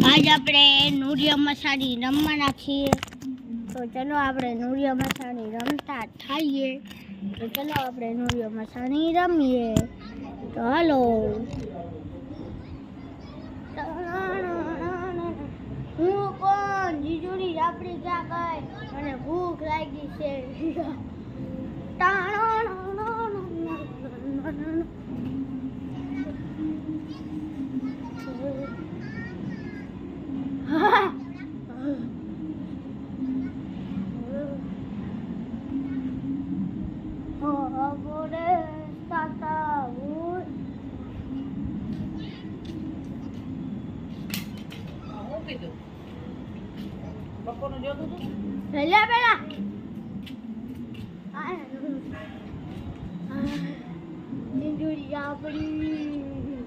આજ આપણે નૂરિયા મસાણી રમવાના છીએ, તો ચલો આપણે નૂરિયા મસાણી રમતા થઈએ. તો ચલો આપણે નૂરિયા મસાણી રમીએ. તો હાલો. હું કોણ જીજુડી આપણી ક્યાં ગઈ? મને ભૂખ લાગી છે. બપોરનું જોતું હતું પેલા પેલા જીજુડી આપણી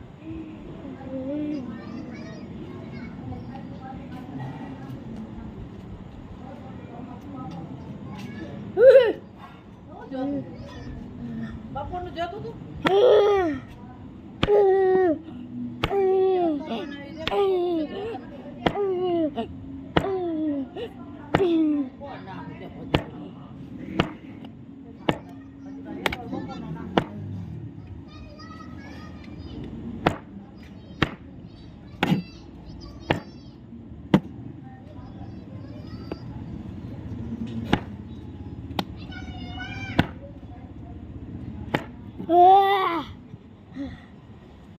બપોરનું જોતું હતું